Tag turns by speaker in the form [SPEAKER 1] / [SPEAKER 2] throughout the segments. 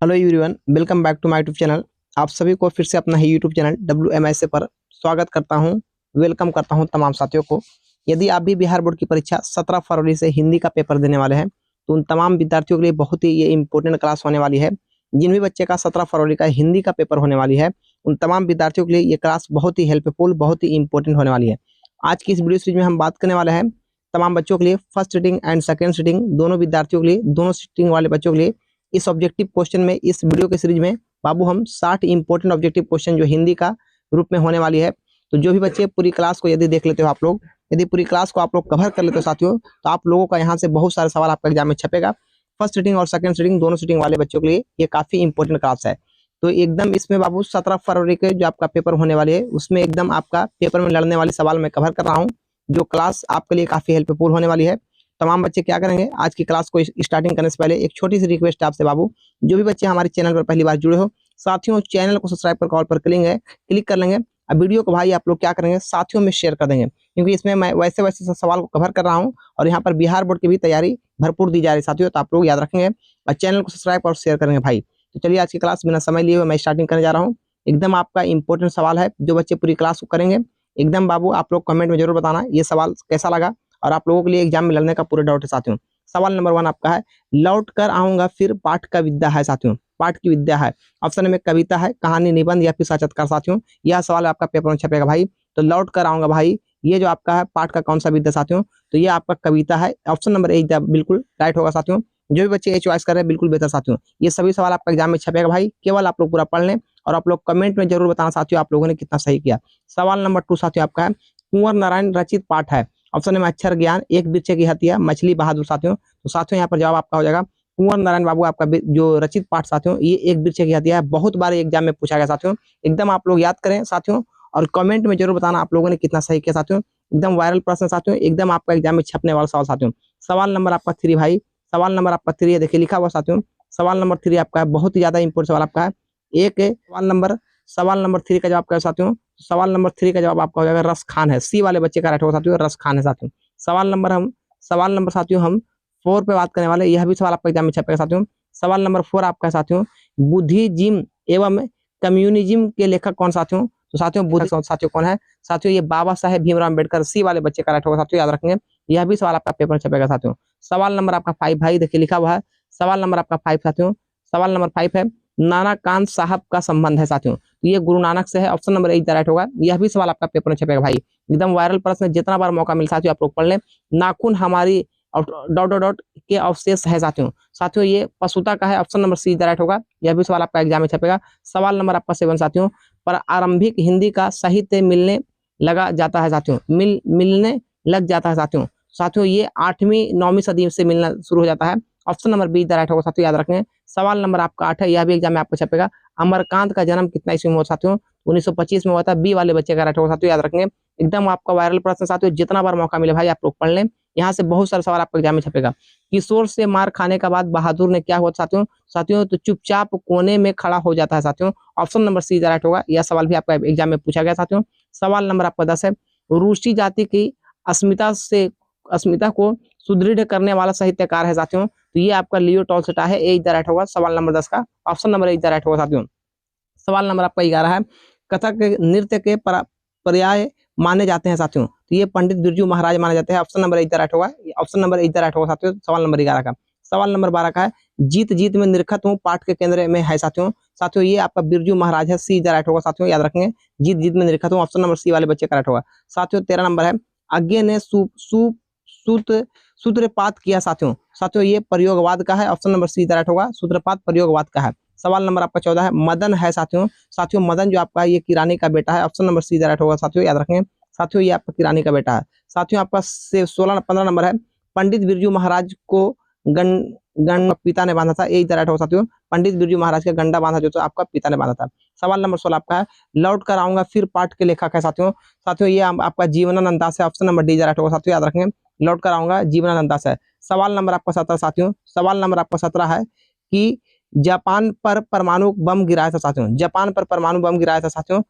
[SPEAKER 1] Hello everyone, welcome back to my YouTube channel. आप सभी को फिर से अपना ही यूट्यूब चैनल WMSA पर स्वागत करता हूं, वेलकम करता हूं तमाम साथियों को। यदि आप भी बिहार बोर्ड की परीक्षा 17 फरवरी से हिंदी का पेपर देने वाले हैं, तो उन तमाम विद्यार्थियों के लिए बहुत ही ये इंपॉर्टेंट क्लास होने वाली है। जिन भी बच्चे का 17 फरवरी का हिंदी का पेपर होने वाली है, उन तमाम विद्यार्थियों के लिए ये क्लास बहुत ही हेल्पफुल, बहुत ही इंपॉर्टेंट होने वाली है। आज की इस वीडियो सीरीज में हम बात करने वाले हैं तमाम बच्चों के लिए, first sitting and second sitting दोनों विद्यार्थियों के लिए, दोनों सिटिंग वाले बच्चों के लिए। इस ऑब्जेक्टिव क्वेश्चन में, इस वीडियो के सीरीज में बाबू हम 60 इंपॉर्टेंट ऑब्जेक्टिव क्वेश्चन जो हिंदी का रूप में होने वाली है, तो जो भी बच्चे पूरी क्लास को यदि देख लेते हो आप लोग, यदि पूरी क्लास को आप लोग कवर कर लेते हो साथियों, तो आप लोगों का यहाँ से बहुत सारे सवाल आपका एग्जाम में छपेगा। फर्स्ट सिटिंग और सेकंड सिटिंग दोनों सिटिंग वाले बच्चों के लिए ये काफी इंपॉर्टेंट क्लास है। तो एकदम इसमें बाबू 17 फरवरी के जो आपका पेपर होने वाले है, उसमें एकदम आपका पेपर में लड़ने वाली सवाल मैं कवर कर रहा हूँ, जो क्लास आपके लिए काफी हेल्पफुल होने वाली है। तमाम बच्चे क्या करेंगे, आज की क्लास को स्टार्टिंग करने से पहले एक छोटी सी रिक्वेस्ट है आपसे बाबू, जो भी बच्चे हमारे चैनल पर पहली बार जुड़े हो साथियों, चैनल को सब्सक्राइब कर कॉल पर क्लिक कर लेंगे। अब वीडियो को भाई आप लोग क्या करेंगे, साथियों में शेयर कर देंगे, क्योंकि इसमें मैं वैसे वैसे सवाल को कवर कर रहा हूँ और यहाँ पर बिहार बोर्ड की भी तैयारी भरपूर दी जा रही है साथियों, तो आप लोग याद रखेंगे और चैनल को सब्सक्राइब और शेयर करेंगे भाई। तो चलिए आज की क्लास बिना समय लिए हुए मैं स्टार्टिंग करने जा रहा हूँ। एकदम आपका इंपॉर्टेंट सवाल है, जो बच्चे पूरी क्लास को करेंगे एकदम बाबू आप लोग कमेंट में जरूर बताना ये सवाल कैसा लगा, और आप लोगों के लिए एग्जाम में लड़ने का पूरा डाउट है साथियों। सवाल नंबर 1 आपका है, लौट कर आऊंगा फिर पाठ का विद्या है साथियों। पाठ की विद्या है, ऑप्शन में कविता है, कहानी, निबंध या फिर साक्षात्कार साथियों। यह सवाल आपका पेपर में छपेगा भाई। तो लौट कर आऊंगा भाई, ये जो आपका है पाठ का कौन सा विद्या साथियों, तो ये आपका कविता है। ऑप्शन नंबर ए बिल्कुल राइट होगा साथियों। जो भी बच्चे ये चॉइस कर रहे हैं बिल्कुल बेहतर साथियों। ये सभी सवाल आपका एग्जाम में छपेगा भाई, केवल आप लोग पूरा पढ़ लें और आप लोग कमेंट में जरूर बताना साथियों आप लोगों ने कितना सही किया। सवाल नंबर 2 साथियों आपका है, कुंवर नारायण रचित पाठ है। ऑप्शन में अक्षर ज्ञान, एक वृक्ष की हत्या, मछली बहादुर साथियों। तो साथियों यहाँ पर जवाब आपका हो जाएगा कुंवर नारायण बाबू। आपका जो रचित पाठ साथियों, ये एक वृक्ष की हत्या है। बहुत बार एग्जाम में पूछा गया साथियों, एकदम आप लोग याद करें साथियों और कमेंट में जरूर बताना आप लोगों ने कितना सही किया साथियों। एकदम वायरल प्रश्न साथियों, एकदम आपका एग्जाम में छपने वाला सवाल साथियों। सवाल नंबर आपका 3 भाई, सवाल नंबर आपका 3 है, देखिए लिखा हुआ साथियों। सवाल नंबर 3 आपका है, बहुत ही ज्यादा इंपोर्टेंट सवाल आपका है। एक सवाल नंबर 3 का जवाब क्या है साथियों, सवाल नंबर 3 का जवाब आपका हो जाएगा रस खान है। सी वाले बच्चे का राइट होगा साथियों, रस खान है साथियों। सवाल नंबर साथियों हम 4 पे बात करने वाले, यह भी सवाल आपका एग्जाम में छपेगा साथियों। सवाल नंबर 4 आपका है साथियों, बुद्धिज्म एवं कम्युनिज्म के लेखक कौन साथियों। तो साथियों बुद्ध साथियों कौन है साथियों, ये बाबा साहेब भीमराव अम्बेडकर। सी वाले बच्चे का राइट होगा साथियों, याद रखेंगे। यह भी सवाल आपका पेपर में छपेगा साथियों। सवाल नंबर आपका 5 भाई, देखिए लिखा हुआ है। सवाल नंबर आपका 5 साथियों, सवाल नंबर 5 है, नाना कान साहब का संबंध है साथियों। तो ये गुरु नानक से है। ऑप्शन नंबर 1 राइट होगा। यह भी सवाल आपका पेपर में छपेगा भाई, एकदम वायरल प्रश्न, जितना बार मौका मिले साथियों आप लोग पढ़ लें। नाखून हमारी डॉट डॉट डॉट के अवशेष है साथियों। साथियों ये पशुता का है। ऑप्शन नंबर सी राइट होगा। यह भी सवाल आपका एग्जाम में छपेगा। सवाल नंबर आपका 7 साथियों, पर आरंभिक हिंदी का साहित्य मिलने लगा जाता है साथियों, मिलने लग जाता है साथियों। साथियों ये 8वीं 9वीं सदी से मिलना शुरू हो जाता है। ऑप्शन नंबर बी राइट होगा साथियों, याद रखें। सवाल नंबर आपका 8 है, यह भी एग्जाम में आपको छपेगा। अमरकांत का जन्म कितना ईस्वी में हुआ साथियों, 1925 में हुआ था। बी वाले बच्चे का राइट होगा साथियों, याद रखेंगे। एकदम आपका वायरल प्रश्न साथियों, जितना बार मौका मिले भाई आप लोग पढ़ लें, यहाँ से बहुत सारे सवाल आपको एग्जाम में छपेगा। किशोर से मार खाने के बाद बहादुर ने क्या हुआ साथियों, तो चुपचाप कोने में खड़ा हो जाता है साथियों। ऑप्शन नंबर सी राइट होगा। यह सवाल भी आपका एग्जाम में पूछा गया साथियों। सवाल नंबर आपका 10 है, रूसी जाति की अस्मिता को सुदृढ़ करने वाला साहित्यकार है साथियों। तो ये आपका लियो टॉलस्टॉय है। ए राइट होगा सवाल नंबर 10 का। ऑप्शन नंबर 1 राइट होगा साथियों। सवाल नंबर आपका 11 है, कथक नृत्य के पर्याय माने जाते हैं साथियों। तो ये पंडित बिरजू महाराज माने जाते हैं। ऑप्शन नंबर 1 राइट होगा। ऑप्शन नंबर 1 राइट होगा साथियों, सवाल नंबर 11 का। सवाल नंबर 12 का है, जीत जीत में निरखत हूँ पाठ के केंद्र में है साथियों। साथियों ये आपका बिरजू महाराज है। सी राइट होगा साथियों, याद रखेंगे। जीत जीत में निरखत हूँ, ऑप्शन नंबर सी वाले बच्चे का राइट होगा साथियों। 13 नंबर है, अज्ञे ने सूत्रपात किया साथियों। साथियों ये प्रयोगवाद का है। ऑप्शन नंबर सी राइट होगा, सूत्रपात प्रयोगवाद का है। सवाल नंबर आपका 14 है, मदन है साथियों। साथियों मदन जो आपका ये किरानी का बेटा है। ऑप्शन नंबर सी राइट होगा साथियों, याद रखें। साथियों ये आपका किरानी का बेटा है। साथियों आपका 15 नंबर है, पंडित बिरजू महाराज को गण पिता ने बांधा था। ए राइट होगा साथियों, पंडित बिरजू महाराज का गंडा बांधा जो तो आपका पिता ने बांधा था। सवाल नंबर 16 आपका है, लौट कर आऊंगा फिर पाठ के लेखक है साथियों। साथियों ये आपका जीवनानंद दास है। ऑप्शन नंबर डी राइट होगा साथियों, याद रखें। लौट कर आऊंगा जीवनानंद दास है। सवाल नंबर आपका 17 साथियों, सवाल नंबर आपका 17 है कि जापान पर परमाणु बम गिराया था साथियों। जापान पर परमाणु बम गिराया था साथियों,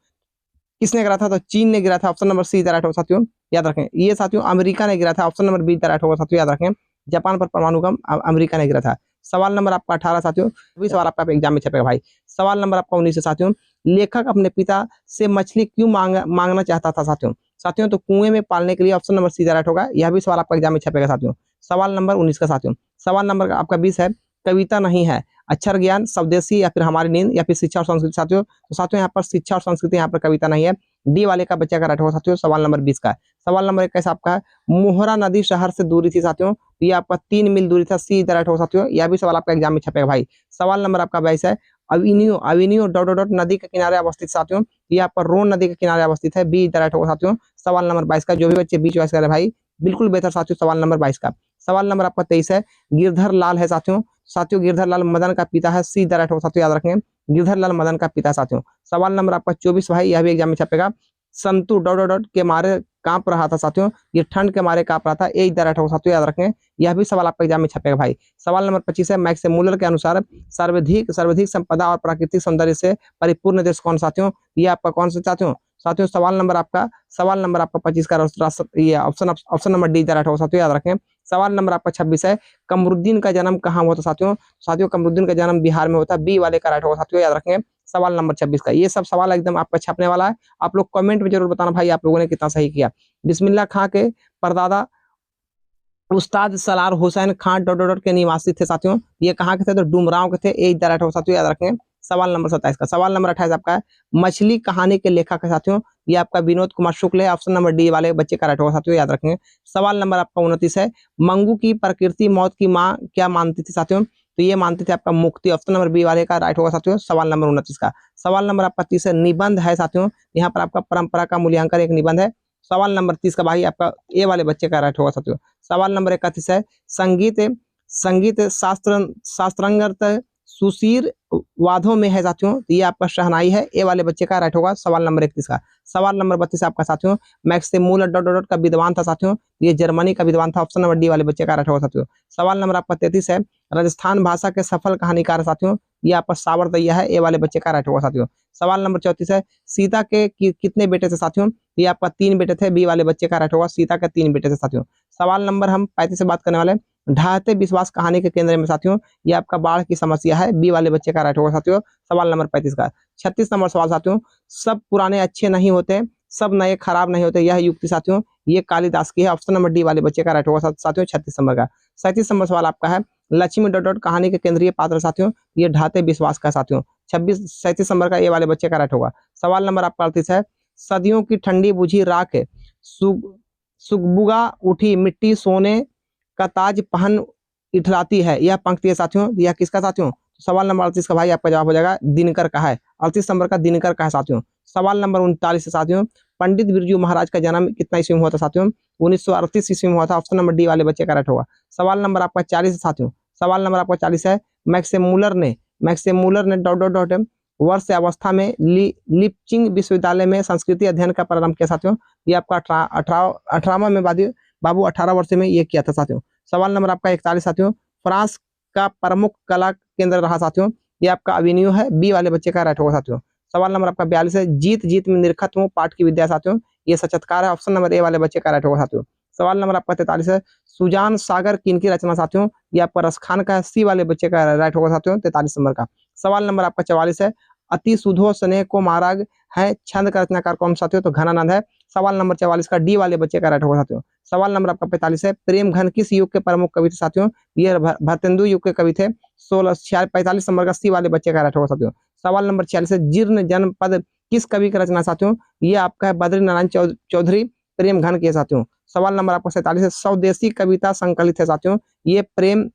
[SPEAKER 1] किसने गिराया था, तो चीन ने गिराया था। ऑप्शन नंबर सी राइट होगा साथियों, याद रखें। ये साथियों अमेरिका ने गिराया था। ऑप्शन नंबर बी राइट होगा साथियों, याद रखें। जापान पर परमाणु बम अमेरिका ने गिराया था। सवाल नंबर आपका 18 साथियों, भी सवाल आपका एग्जाम में छपेगा भाई। सवाल नंबर आपका 19 साथियों, लेखक अपने पिता से मछली क्यों मांगना चाहता था साथियों? साथियों तो कुएं में पालने के लिए, ऑप्शन नंबर सी राइट होगा। यह भी सवाल आपका एग्जाम में छपेगा साथियों। सवाल नंबर 19 का साथियों। सवाल नंबर आपका 20 है, कविता नहीं है, अक्षर ज्ञान, स्वदेशी या फिर हमारी नींद या फिर शिक्षा और संस्कृति साथियों। तो साथियों यहाँ पर शिक्षा और संस्कृति, यहाँ पर कविता नहीं है। डी वाले का बच्चा का राइट होगा साथियों, सवाल नंबर 20 का। सवाल नंबर 21 आपका है, मोहरा नदी शहर से दूरी थी साथियों, ये आपका 3 मील दूरी था। सी राइट होगा साथियों, यह भी सवाल आपका एग्जाम में छपेगा भाई। सवाल नंबर आपका 22 है, अविनियो अविनियो डॉट डॉट डॉट नदी के किनारे अवस्थित साथियों, ये आपका रोन नदी के किनारे अवस्थित है। बी राइट होगा साथियों, सवाल नंबर 22 का। जो भी बच्चे बी चॉइस कर रहे हैं भाई, बिल्कुल बेहतर साथियों, सवाल नंबर 22 का। सवाल नंबर आपका 23 है, गिरधर लाल है साथियों। साथियों गिरधर लाल मदन का पिता है। सी राइट होगा साथियों, याद रखें, गिरधर लाल मदन का पिता साथियों। सवाल नंबर आपका 24 भाई, यह भी एग्जाम में छपेगा। संतु डॉट डॉट डॉट के मारे कांप रहा था साथियों, ये ठंड के मारे कांप रहा था। ए राइट होगा साथियों, याद रखें, यह भी सवाल आपका एग्जाम में छपेगा भाई। सवाल नंबर 25 है, मैक्स मूलर के अनुसार सर्वाधिक संपदा और प्राकृतिक सौंदर्य से परिपूर्ण देश कौन साथियों? ये आपका कौन सा साथियों? साथियों सवाल नंबर आपका 25 का ये ऑप्शन नंबर डी राइट होगा साथियों, याद रखें। सवाल नंबर आपका 26 है, कमरुद्दीन का जन्म कहाँ हुआ था साथियों? साथियों कमरुद्दीन का जन्म बिहार में होता है। बी वाले का राइट होगा साथियों, याद रखें, सवाल नंबर 26 का। ये सब सवाल एकदम आपका छपने वाला है। आप लोग कमेंट में जरूर बताना भाई आप लोगों ने कितना सही किया। बिस्मिल्लाह खां के परदादा उस्ताद Salaar Hussain Khan dot dot dot के निवासी थे साथियों, ये कहाँ के थे? तो डुमरांव के थे। ए राइट होगा साथियों, याद रखें। सवाल नंबर 27 का। सवाल नंबर 28 आपका है, मछली कहानी के लेखक है साथियों, ये आपका विनोद कुमार शुक्ल है। ऑप्शन नंबर डी वाले बच्चे का राइट होगा साथियों, याद रखें। सवाल नंबर आपका 29 है, मंगू की प्रकृति मौत की माँ क्या मानती थी साथियों? तो ये मानते थे आपका मुक्ति। ऑप्शन नंबर बी वाले का राइट होगा साथियों, सवाल नंबर 29 का। सवाल नंबर आपका 30 है, निबंध है साथियों, यहाँ पर आपका परंपरा का मूल्यांकन एक निबंध है। सवाल नंबर 30 का भाई आपका ए वाले बच्चे का राइट होगा साथियों। सवाल नंबर 31 है, संगीत संगीत शास्त्रांगत सुशीर वादों में है साथियों, तो ये आपका शहनाई है। ए वाले बच्चे का राइट होगा, सवाल नंबर 31 का। सवाल नंबर 32 आपका साथियों, मैक्स मूलर डॉट डॉट का विद्वान था साथियों, ये जर्मनी का विद्वान था। ऑप्शन नंबर डी वाले बच्चे का राइट होगा साथियों। सवाल नंबर आपका 33 है, राजस्थान भाषा के सफल कहानीकार साथियों, ये आपका सावरदैया है। ए वाले बच्चे का राइट होगा साथियों। सवाल नंबर 34 है, सीता के कितने बेटे थे साथियों? ये आपका 3 बेटे थे। बी वाले बच्चे का राइट होगा, सीता के 3 बेटे थे साथियों। सवाल नंबर हम 35 से बात करने वाले, ढाहते विश्वास कहानी के केंद्र में साथियों, ये आपका बाढ़ की समस्या है। बी वाले बच्चे का राइट होगा साथियों, सवाल नंबर 35 का। 36 नंबर सवाल साथियों, सब पुराने अच्छे नहीं होते, सब नए खराब नहीं होते, यह युक्ति साथियों ये कालिदास की है। ऑप्शन नंबर डी वाले बच्चे का राइट होगा साथियों, 36 नंबर का। 37 नंबर सवाल आपका है, लक्ष्मी डॉट डॉट कहानी के केंद्रीय पात्र साथियों, ये ढाते विश्वास का साथियों। 37 नंबर का ए वाले बच्चे का राइट होगा। सवाल नंबर आपका 38 है, सदियों की ठंडी बुझी राख सुगबुगा उठी मिट्टी सोने का ताज पहन इठलाती है, यह पंक्ति है साथियों, यह किसका साथियों? सवाल नंबर 38 का भाई आपका जवाब हो जाएगा दिनकर का है। 38 नंबर का दिनकर का है साथियों। सवाल नंबर 39 है साथियों, पंडित बिरजू महाराज का जन्म कितना ईस्वी में हुआ था साथियों? 1938 ईस्वी में हुआ था। ऑप्शन नंबर डी वाले बच्चे का राइट होगा। सवाल नंबर आपका 40 है साथियों। सवाल नंबर आपका 40 है, मैक्सेमूलर ने डॉट डॉट डॉट वर्ष अवस्था में लिपचिंग विश्वविद्यालय में संस्कृति अध्ययन का प्रारंभ किया साथियों, ये आपका 18वां में बाबू 18 वर्ष में ये किया था साथियों। सवाल नंबर आपका 41 साथियों, फ्रांस का प्रमुख कला केंद्र रहा साथियों, ये आपका अविन्यू है। बी वाले बच्चे का राइट होगा साथियों। सवाल नंबर आपका 42 है, जीत जीत में निरखत हूँ पाठ की विद्या साथियों, ये सचत्कार है। ऑप्शन नंबर ए वाले बच्चे का राइट होगा साथियों। सवाल नंबर आपका 43 है, सुजान सागर किनकी रचना साथियों, ये आपका रसखान का है। सी वाले बच्चे का राइट होगा साथियों, 43 नंबर का। सवाल नंबर आपका 44 है, अति सुधो स्नेह को माराग है, छंद का रचनाकार कौन साथियों? तो घनानंद है। सवाल नंबर 44 का डी वाले बच्चे का राइट होगा साथियों। सवाल नंबर आपका 45 है, प्रेम घन किस युग के प्रमुख कवि थे साथियों? ये भरतेंदु युग के कवि थे। 45 नंबर का सी वाले बच्चे का राइट होगा साथियों। सवाल नंबर 46 है, जीर्ण जनपद किस कवि का रचना साथियों? ये आपका है बद्री नारायण चौधरी प्रेम घन के साथियों। सवाल नंबर आपका 47 है, स्वदेशी कविता संकलित है साथियों, ये प्रेम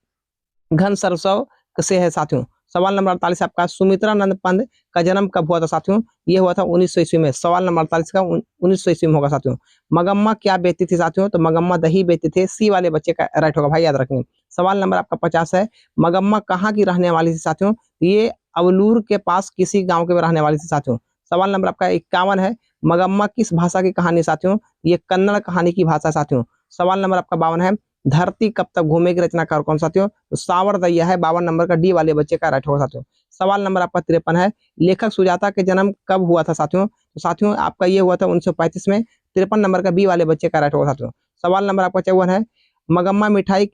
[SPEAKER 1] घन सरसव से है साथियों। सवाल नंबर 48 आपका, सुमित्रानंद पंत का जन्म कब हुआ था साथियों? ये हुआ था 1900 ईस्वी में। सवाल नंबर 48 का 1900 ईस्वी में होगा साथियों। मगम्मा क्या बेचती थी साथियों? तो मगम्मा दही बेचती थे। सी वाले बच्चे का राइट होगा भाई, याद रखेंगे। सवाल नंबर आपका 50 है, मगम्मा कहाँ की रहने वाली थी साथियों? ये अवलूर के पास किसी गाँव के रहने वाली थी साथियों। सवाल नंबर आपका 51 है, मगम्मा किस भाषा की कहानी साथियों? ये कन्नड़ कहानी की भाषा साथियों। सवाल नंबर आपका 52 है, धरती कब तक घूमेगी रचनाकार कौन साथियों? तो सावरदैया है। 52 नंबर का डी वाले बच्चे का राइट होगा साथियों। सवाल नंबर आपका 53 है, लेखक सुजाता के जन्म कब हुआ था साथियों? तो साथियों आपका ये हुआ था 1935 में। 53 नंबर का बी वाले बच्चे का राइट होगा साथियों। सवाल नंबर आपका 54 है, मगम्मा मिठाई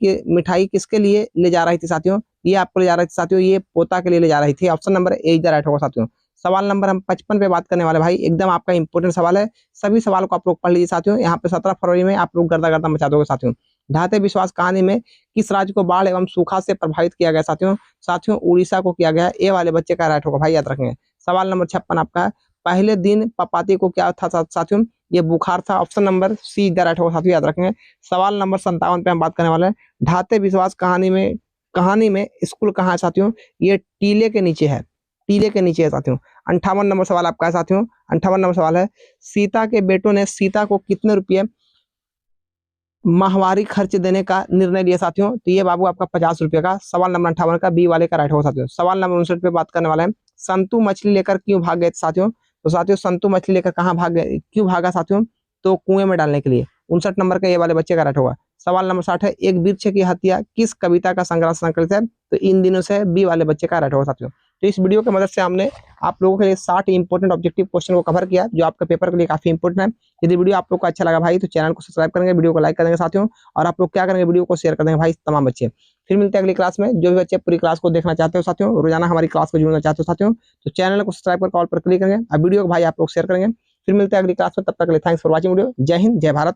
[SPEAKER 1] किसके लिए ले जा रही थी साथियों? ये आपको ले जा रही थी साथियों, ये पोता के लिए ले जा रही थी। Option number A is the right होगा साथियों। सवाल नंबर हम 55 पे बात करने वाले भाई, एकदम आपका इंपॉर्टेंट सवाल है। सभी सवाल को आप लोग पढ़ लीजिए साथियों। यहाँ पे 17 फरवरी में आप लोग गर्दा गर्दा मचा दोगे साथियों। ढाते विश्वास कहानी में किस राज्य को बाढ़ एवं सूखा से प्रभावित किया गया साथियों? साथियों उड़ीसा को किया गया है। ए वाले बच्चे का राइट होगा भाई, याद रखेंगे। सवाल नंबर 56 आपका है, पहले दिन पपाती को क्या था साथियों? ये बुखार था। Option number C is the right होगा साथियों, याद रखेंगे। सवाल नंबर 57 पे हम बात करने वाले हैं, ढाते विश्वास कहानी में स्कूल कहाँ है साथियों? ये टीले के नीचे है, टीले के नीचे है साथियों। 58 नंबर सवाल आपका है साथियों। 58 नंबर सवाल है, सीता के बेटों ने सीता को कितने रुपये माहवारी खर्च देने का निर्णय लिया साथियों? तो ये बाबू आपका 50 रुपये का। सवाल नंबर 58 का बी वाले का राइट होगा साथियों। सवाल नंबर 59 पे बात करने वाले हैं, संतु मछली लेकर क्यों भाग गए साथियों? तो साथियों संतु मछली लेकर कहाँ भाग गए, क्यों भागा साथियों? तो कुएं में डालने के लिए। 59 नंबर का ये वाले बच्चे का राइट होगा। सवाल नंबर 60 है, एक वृक्ष की हत्या किस कविता का संग्रह संकलित है? तो इन दिनों से बी वाले बच्चे का राइट होगा साथियों। तो इस वीडियो की मदद से हमने आप लोगों के लिए 60 इंपॉर्टेंट ऑब्जेक्टिव क्वेश्चन को कवर किया, जो आपके पेपर के लिए काफी इंपॉर्टेंट है। यदि वीडियो आप लोग को अच्छा लगा भाई तो चैनल को सब्सक्राइब करेंगे, वीडियो को लाइक करेंगे साथियों, और आप लोग क्या करेंगे, वीडियो को शेयर कर देंगे भाई तमाम बच्चे। फिर मिलते हैं अगली क्लास में। जो भी बच्चे पूरी क्लास को देखना चाहते हो साथियों, रोजाना हमारी क्लास को जुड़ना चाहते हो साथियों, तो चैनल को सब्सक्राइब कर कॉल पर क्लिक करेंगे, अब वीडियो को भाई आप लोग शेयर करेंगे। फिर मिलते हैं अगली क्लास में, तब तक के लिए थैंक्स फॉर वॉचिंग वीडियो। जय हिंद, जय भारत।